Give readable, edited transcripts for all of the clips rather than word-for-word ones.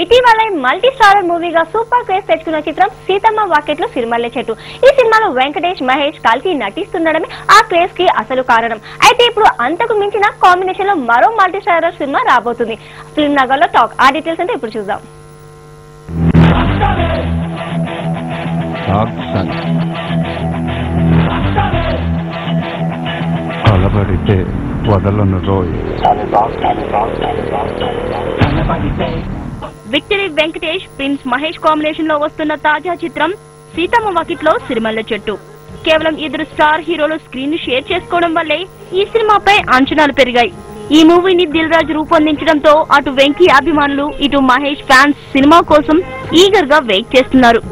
ఇటీవల multi starrer మూవీగా super craze తెచ్చుకున్న చిత్రం సీతమ్మ వాకిట్లో సిరిమల్లె చెట్టు. ఈ సినిమాలో వెంకటేష్, మహేష్, కల్కి నటిస్తుండడమే ఆ క్రేజ్ కి అసలు కారణం. అయితే ఇప్పుడు అంతకు మించిన కాంబినేషన్ లో మరో మల్టీ స్టారర్ సినిమా రాబోతుంది. ఫిల్మ్ నగర్ లో టాక్. ఆ డీటెయిల్స్ అంటే ఇప్పుడు చూద్దాం. కలబడితే వదలను రోయ్. Victory Venkatesh, prince Mahesh combination లో వస్తున్న తాజా చిత్రం సీతమ్మ వాకిట్లో సిరిమల్లె చెట్టు. కేవలం ఇద్దరు స్టార్ హీరోలు స్క్రీన్ షేర్ చేసుకోవడం వల్లే ఈ సినిమాపై అంచనాలు పెరిగాయి. ఈ మూవీని దిల్ రాజు రూపొందించడంతో అటు వెంకీ అభిమానులు, ఇటు మహేష్ ఫ్యాన్స్ సినిమా కోసం ఈగర్ గా వెయిట్ చేస్తున్నారు.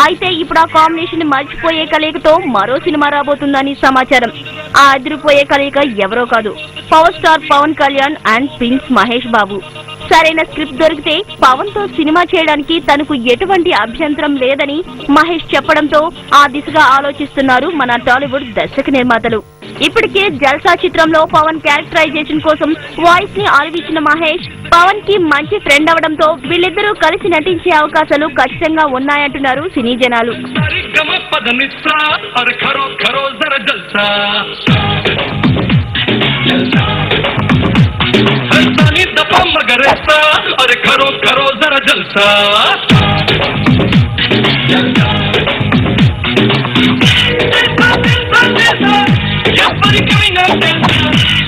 అయితే ఇప్పుడు ఆ కాంబినేషన్ మర్చిపోయే కలయికతో మరో సినిమా రాబోతుందని సమాచారం. ఆ అదిరిపోయే కలయిక ఎవరో కాదు, power star Pawan Kalyan and prince Mahesh Babu. సరైన స్క్రిప్ట్ దొరికితే పవన్ తో సినిమా చేయడానికి తనకు ఎటువంటి అభ్యంతరం లేదని మహేష్ చెప్పడంతో ఆ దిశగా ఆలోచిస్తున్నారు మన టాలీవుడ్ దర్శక నిర్మాతలు. ఇప్పటికే జల్సా చిత్రంలో పవన్ క్యారెక్టరైజేషన్ కోసం వాయిస్ ని ఆలపించిన మహేష్ పవన్ కి మంచి ఫ్రెండ్ అవడంతో వీళ్ళిద్దరూ కలిసి నటించే అవకాశాలు ఖచ్చితంగా ఉన్నాయంటున్నారు సినీ జనాలు.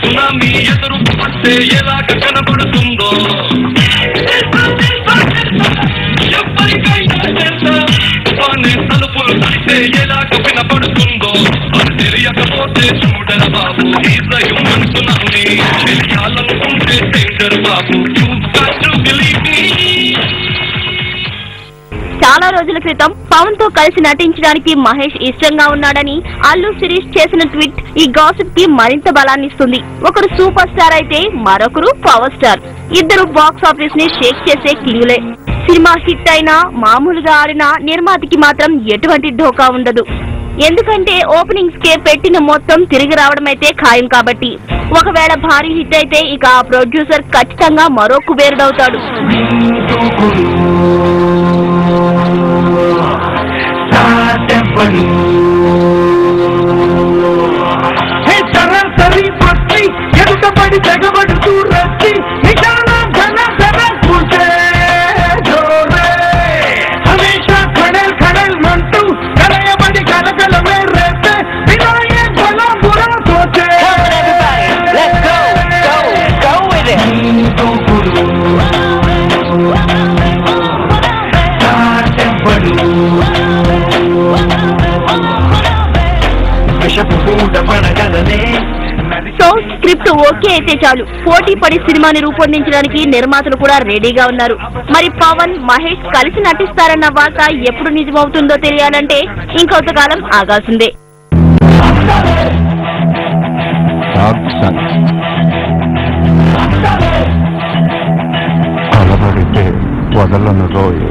సునామీ ఎదురు పడితే ఎలాగ కనబడుతుందో ఎవరికైనా తెలుసా, తలుపులు తడితే ఎలాగ వినపడుతుందో అది తెలియకపోతే చూడర బాబు, హీరయం అనుకున్నాను తెలియాలనుకుంటే డేంజర్ బాబు. చాలా రోజుల క్రితం పవన్ తో కలిసి నటించడానికి మహేష్ ఇష్టంగా ఉన్నాడని అల్లు శిరీష్ చేసిన ట్వీట్ ఈ గాసిప్ కి మరింత బలాన్నిస్తుంది. ఒకరు సూపర్ స్టార్ అయితే మరొకరు పవర్ స్టార్. ఇద్దరు బాక్స్ ఆఫీస్ ని షేక్ చేసే కింగులే. సినిమా హిట్ అయినా మామూలుగా ఆడిన నిర్మాతకి మాత్రం ఎటువంటి ఢోకా ఉండదు. ఎందుకంటే ఓపెనింగ్స్ కే పెట్టిన మొత్తం తిరిగి రావడం అయితే ఖాయం కాబట్టి. ఒకవేళ భారీ హిట్ అయితే ఇక ఆ ప్రొడ్యూసర్ ఖచ్చితంగా మరో కుబేరుడవుతాడు. ఎదుటపడి తెగబడుతూ రచ్చి హమేషా ఖడల్ ఖడల్ మంటూ కలయబడి కలకలమే రేపే వినాయే బలా బురా సోచే. సో స్క్రిప్ట్ ఓకే అయితే చాలు, పోటీ పడి సినిమాని రూపొందించడానికి నిర్మాతలు కూడా రెడీగా ఉన్నారు. మరి పవన్, మహేష్ కలిసి నటిస్తారన్న వార్త ఎప్పుడు నిజమవుతుందో తెలియాలంటే ఇంకొంతకాలం ఆగాల్సిందే. కలబడితే వదలను రోయ్.